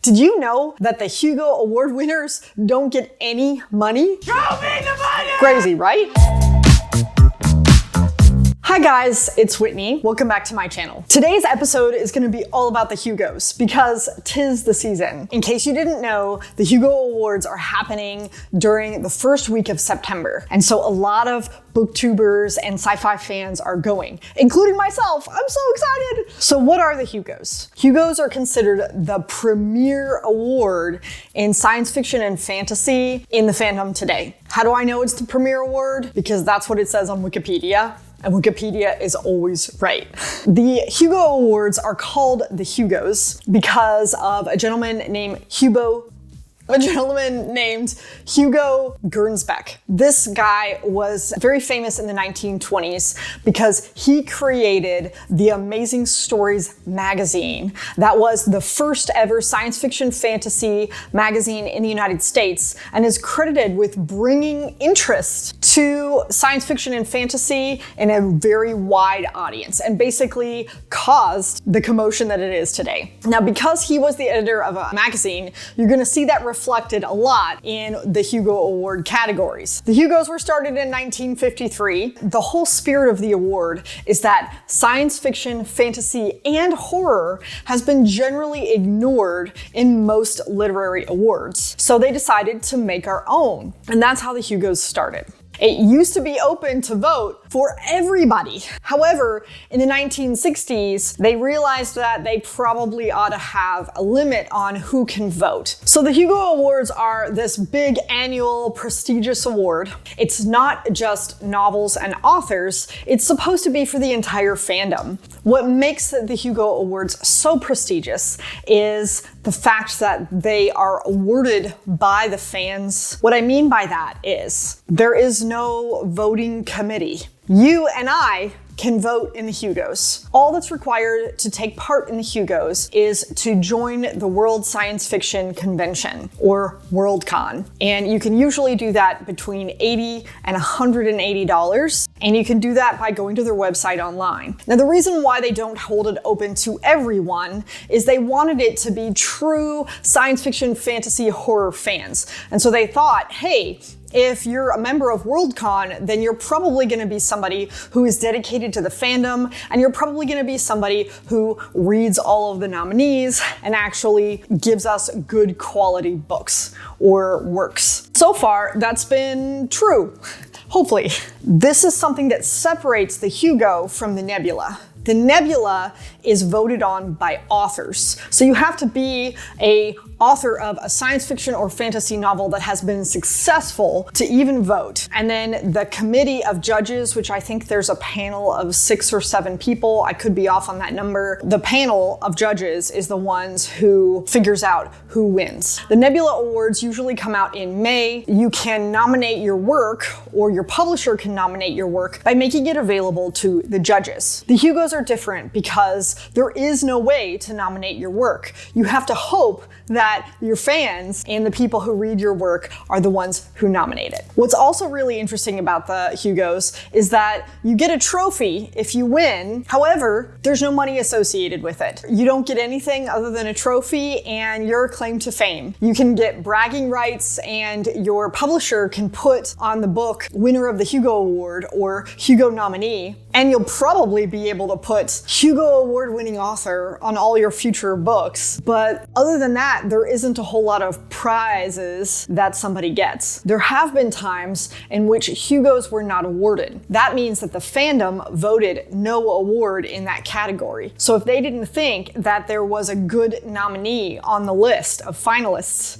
Did you know that the Hugo Award winners don't get any money? Show me the money! Crazy, right? Hi guys, it's Whitney. Welcome back to my channel. Today's episode is going to be all about the Hugos because 'tis the season. In case you didn't know, the Hugo Awards are happening during the first week of September. And so a lot of booktubers and sci-fi fans are going, including myself. I'm so excited. So what are the Hugos? Hugos are considered the premier award in science fiction and fantasy in the fandom today. How do I know it's the premier award? Because that's what it says on Wikipedia. And Wikipedia is always right. The Hugo Awards are called the Hugos because of a gentleman named Hugo Gernsback. This guy was very famous in the 1920s because he created the Amazing Stories magazine. That was the first ever science fiction fantasy magazine in the United States and is credited with bringing interest to science fiction and fantasy in a very wide audience and basically caused the commotion that it is today. Now, because he was the editor of a magazine, you're gonna see that reflected a lot in the Hugo Award categories. The Hugos were started in 1953. The whole spirit of the award is that science fiction, fantasy, and horror has been generally ignored in most literary awards. So they decided to make our own, and that's how the Hugos started. It used to be open to vote for everybody. However, in the 1960s, they realized that they probably ought to have a limit on who can vote. So the Hugo Awards are this big annual prestigious award. It's not just novels and authors, it's supposed to be for the entire fandom. What makes the Hugo Awards so prestigious is the fact that they are awarded by the fans. What I mean by that is there is no voting committee. You and I can vote in the Hugos. All that's required to take part in the Hugos is to join the World Science Fiction Convention, or Worldcon. And you can usually do that between $80 and $180. And you can do that by going to their website online. Now, the reason why they don't hold it open to everyone is they wanted it to be true science fiction, fantasy, horror fans. And so they thought, hey, if you're a member of Worldcon, then you're probably going to be somebody who is dedicated to the fandom, and you're probably going to be somebody who reads all of the nominees and actually gives us good quality books or works. So far, that's been true. Hopefully. This is something that separates the Hugo from the Nebula. The Nebula is voted on by authors. So you have to be an author of a science fiction or fantasy novel that has been successful to even vote. And then the committee of judges, which I think there's a panel of 6 or 7 people, I could be off on that number. The panel of judges is the ones who figures out who wins. The Nebula Awards usually come out in May. You can nominate your work, or your publisher can nominate your work by making it available to the judges. The Hugos are different because there is no way to nominate your work. You have to hope that your fans and the people who read your work are the ones who nominate it. What's also really interesting about the Hugos is that you get a trophy if you win. However, there's no money associated with it. You don't get anything other than a trophy and your claim to fame. You can get bragging rights, and your publisher can put on the book winner of the Hugo Award or Hugo nominee, and you'll probably be able to put Hugo Award winning author on all your future books. But other than that, there isn't a whole lot of prizes that somebody gets. There have been times in which Hugos were not awarded. That means that the fandom voted no award in that category. So if they didn't think that there was a good nominee on the list of finalists,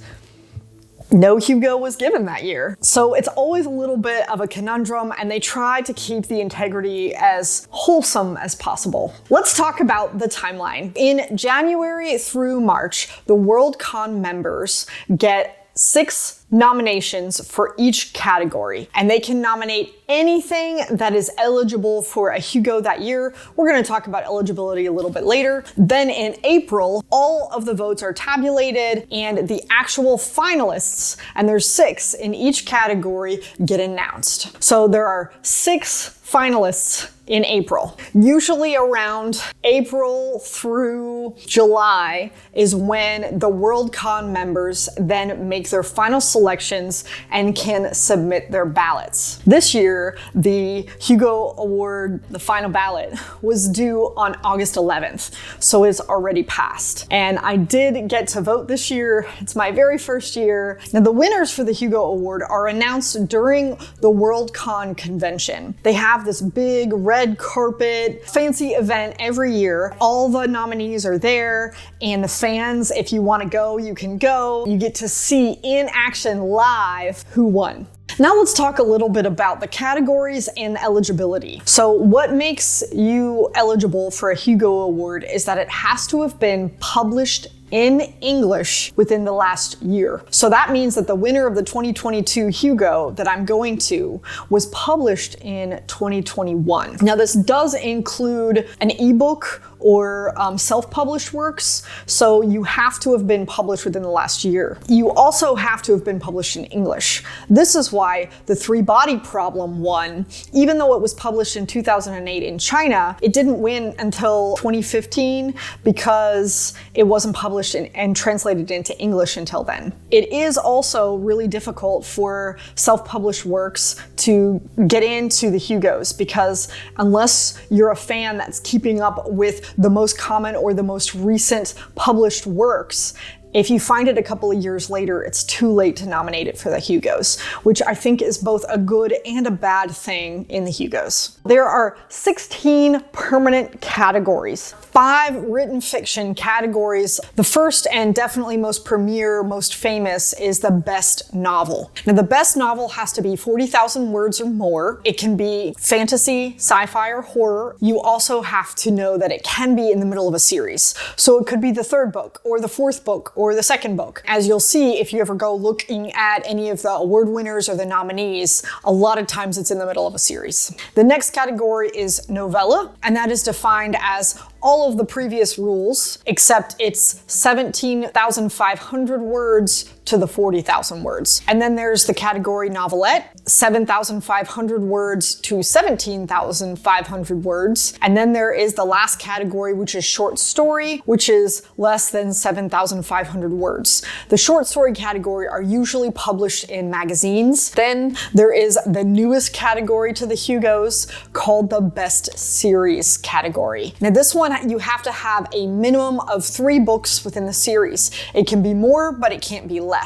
no Hugo was given that year. So it's always a little bit of a conundrum, and they try to keep the integrity as wholesome as possible. Let's talk about the timeline. In January through March, the Worldcon members get 6 nominations for each category, and they can nominate anything that is eligible for a Hugo that year. We're going to talk about eligibility a little bit later. Then in April, all of the votes are tabulated, and the actual finalists, and there's 6 in each category, get announced. So there are 6 finalists in April. Usually around April through July is when the Worldcon members then make their final selections and can submit their ballots. This year, the Hugo Award, the final ballot, was due on August 11th, so it's already passed. And I did get to vote this year. It's my very first year. Now, the winners for the Hugo Award are announced during the Worldcon convention. They have this big red carpet, fancy event every year. All the nominees are there, and the fans, if you want to go, you can go. You get to see in action live who won. Now let's talk a little bit about the categories and eligibility. So what makes you eligible for a Hugo Award is that it has to have been published in English within the last year. So that means that the winner of the 2022 Hugo that I'm going to was published in 2021. Now this does include an ebook or self-published works, so you have to have been published within the last year. You also have to have been published in English. This is why the Three-Body Problem won. Even though it was published in 2008 in China, it didn't win until 2015 because it wasn't published and translated into English until then. It is also really difficult for self-published works to get into the Hugos because unless you're a fan that's keeping up with the most common or the most recent published works, if you find it a couple of years later, it's too late to nominate it for the Hugos, which I think is both a good and a bad thing in the Hugos. There are 16 permanent categories, 5 written fiction categories. The first and definitely most premier, most famous is the best novel. Now, the best novel has to be 40,000 words or more. It can be fantasy, sci-fi, or horror. You also have to know that it can be in the middle of a series. So it could be the third book or the fourth book or the second book. As you'll see, if you ever go looking at any of the award winners or the nominees, a lot of times it's in the middle of a series. The next category is novella, and that is defined as all of the previous rules, except it's 17,500 words to the 40,000 words. And then there's the category novelette, 7,500 words to 17,500 words. And then there is the last category, which is short story, which is less than 7,500 words. The short story category are usually published in magazines. Then there is the newest category to the Hugos called the best series category. Now this one, you have to have a minimum of 3 books within the series. It can be more, but it can't be less.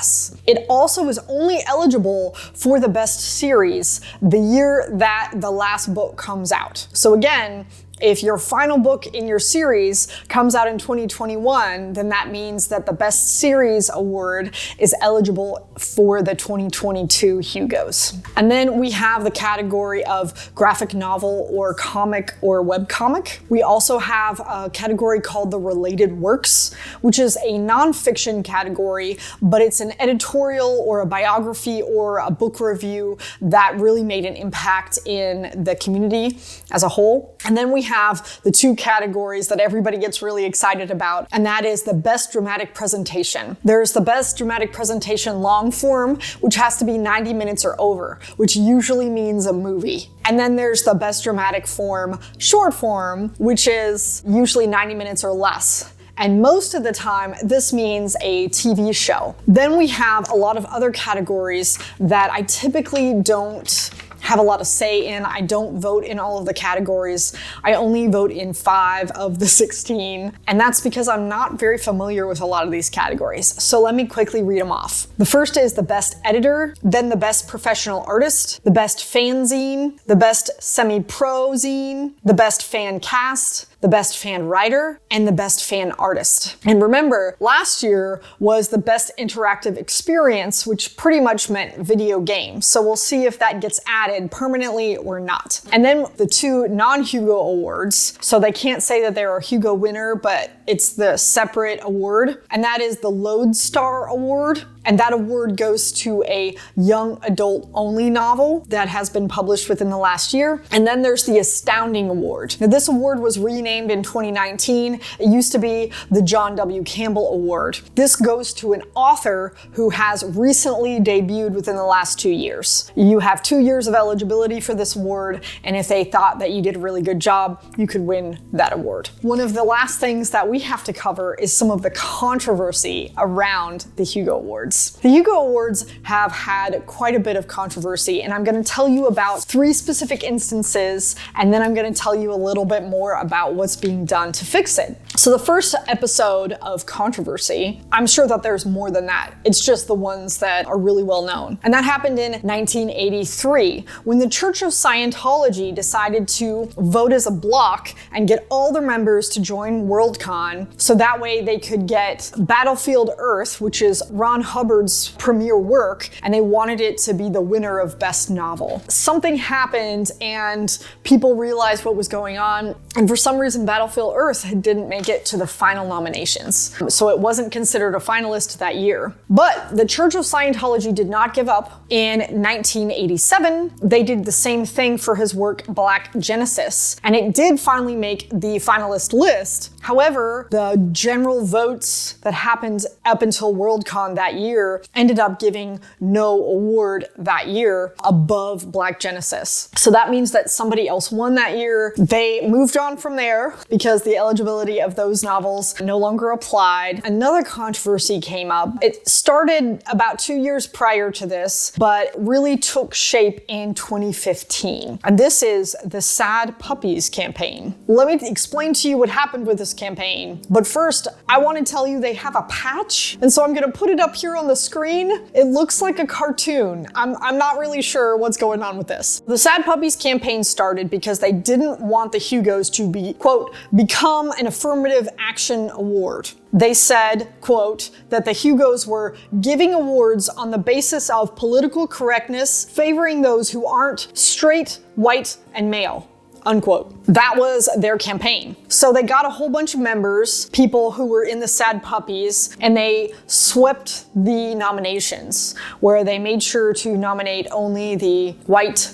It also is only eligible for the best series the year that the last book comes out. So again, if your final book in your series comes out in 2021, then that means that the Best Series Award is eligible for the 2022 Hugos. And then we have the category of graphic novel or comic or webcomic. We also have a category called the related works, which is a nonfiction category, but it's an editorial or a biography or a book review that really made an impact in the community as a whole. And then we have the 2 categories that everybody gets really excited about, and that is the best dramatic presentation. There's the best dramatic presentation long form, which has to be 90 minutes or over, which usually means a movie. And then there's the best dramatic form short form, which is usually 90 minutes or less. And most of the time, this means a TV show. Then we have a lot of other categories that I typically don't have a lot of say in. I don't vote in all of the categories. I only vote in 5 of the 16. And that's because I'm not very familiar with a lot of these categories. So let me quickly read them off. The first is the best editor, then the best professional artist, the best fanzine, the best semi-pro zine, the best fan cast, the best fan writer, and the best fan artist. And remember, last year was the best interactive experience, which pretty much meant video games. So we'll see if that gets added permanently or not. And then the 2 non-Hugo awards. So they can't say that they're a Hugo winner, but it's the separate award. And that is the Lodestar Award And that award goes to a young adult only novel that has been published within the last year. And then there's the Astounding Award. Now, this award was renamed in 2019. It used to be the John W. Campbell Award. This goes to an author who has recently debuted within the last 2 years. You have 2 years of eligibility for this award, and if they thought that you did a really good job, you could win that award. One of the last things that we have to cover is some of the controversy around the Hugo Awards. The Hugo Awards have had quite a bit of controversy, and I'm going to tell you about 3 specific instances, and then I'm going to tell you a little bit more about what's being done to fix it. So the first episode of controversy, I'm sure that there's more than that. It's just the ones that are really well known. And that happened in 1983 when the Church of Scientology decided to vote as a block and get all their members to join Worldcon so that way they could get Battlefield Earth, which is Ron Hubbard's premier work, and they wanted it to be the winner of Best Novel. Something happened and people realized what was going on, and for some reason Battlefield Earth didn't make it to the final nominations. So it wasn't considered a finalist that year. But the Church of Scientology did not give up. In 1987, they did the same thing for his work Black Genesis, and it did finally make the finalist list. However, the general votes that happened up until Worldcon that year ended up giving no award that year above Black Genesis. So that means that somebody else won that year. They moved on from there because the eligibility of those novels no longer applied. Another controversy came up. It started about 2 years prior to this, but really took shape in 2015. And this is the Sad Puppies campaign. Let me explain to you what happened with this campaign. But first, I want to tell you they have a patch. And so I'm going to put it up here on the screen. It looks like a cartoon. I'm not really sure what's going on with this. The Sad Puppies campaign started because they didn't want the Hugos to be, quote, become an affirmative action award. They said, quote, that the Hugos were giving awards on the basis of political correctness, favoring those who aren't straight, white, and male. Unquote. That was their campaign. So they got a whole bunch of members, people who were in the Sad Puppies, and they swept the nominations, where they made sure to nominate only the white,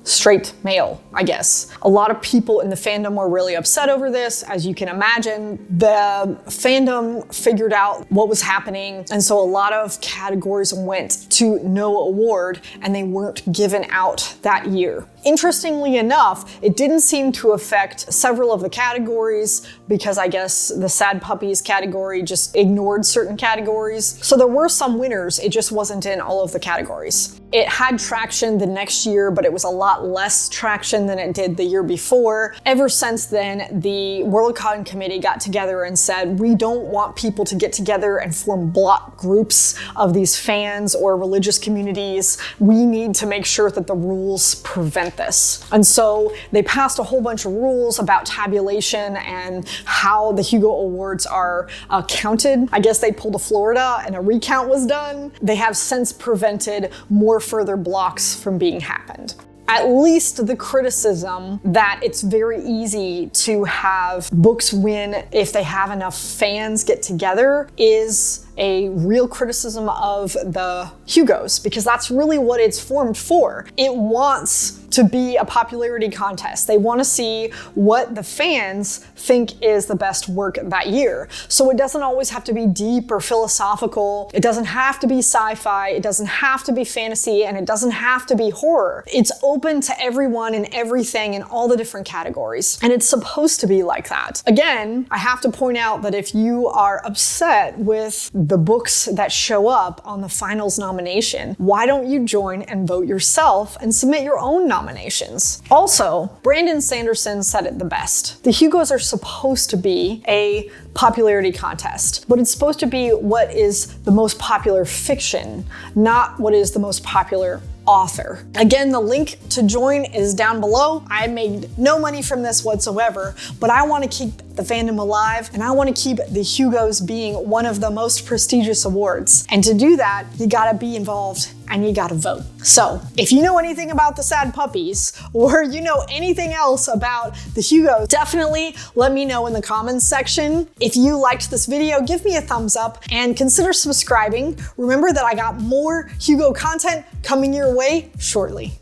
straight male, I guess. A lot of people in the fandom were really upset over this. As you can imagine, the fandom figured out what was happening, and so a lot of categories went to no award, and they weren't given out that year. Interestingly enough, it didn't seem to affect several of the categories because I guess the Sad Puppies category just ignored certain categories. So there were some winners, it just wasn't in all of the categories. It had traction the next year, but it was a lot less traction than it did the year before. Ever since then, the Worldcon committee got together and said, we don't want people to get together and form block groups of these fans or religious communities. We need to make sure that the rules prevent this. And so they passed a whole bunch of rules about tabulation and how the Hugo Awards are counted. I guess they pulled a Florida and a recount was done. They have since prevented more further blocks from being happened. At least the criticism that it's very easy to have books win if they have enough fans get together is a real criticism of the Hugos, because that's really what it's formed for. It wants to be a popularity contest. They want to see what the fans think is the best work that year. So it doesn't always have to be deep or philosophical. It doesn't have to be sci-fi. It doesn't have to be fantasy, and it doesn't have to be horror. It's open to everyone and everything in all the different categories. And it's supposed to be like that. Again, I have to point out that if you are upset with the books that show up on the finals nomination, why don't you join and vote yourself and submit your own nominations? Also, Brandon Sanderson said it the best. The Hugos are supposed to be a popularity contest, but it's supposed to be what is the most popular fiction, not what is the most popular author. Again, the link to join is down below. I made no money from this whatsoever, but I want to keep the fandom alive, and I want to keep the Hugos being one of the most prestigious awards. And to do that, you gotta be involved and you gotta vote. So if you know anything about the sad puppies, or you know anything else about the Hugos, definitely let me know in the comments section. If you liked this video, give me a thumbs up and consider subscribing. Remember that I got more Hugo content coming your way shortly.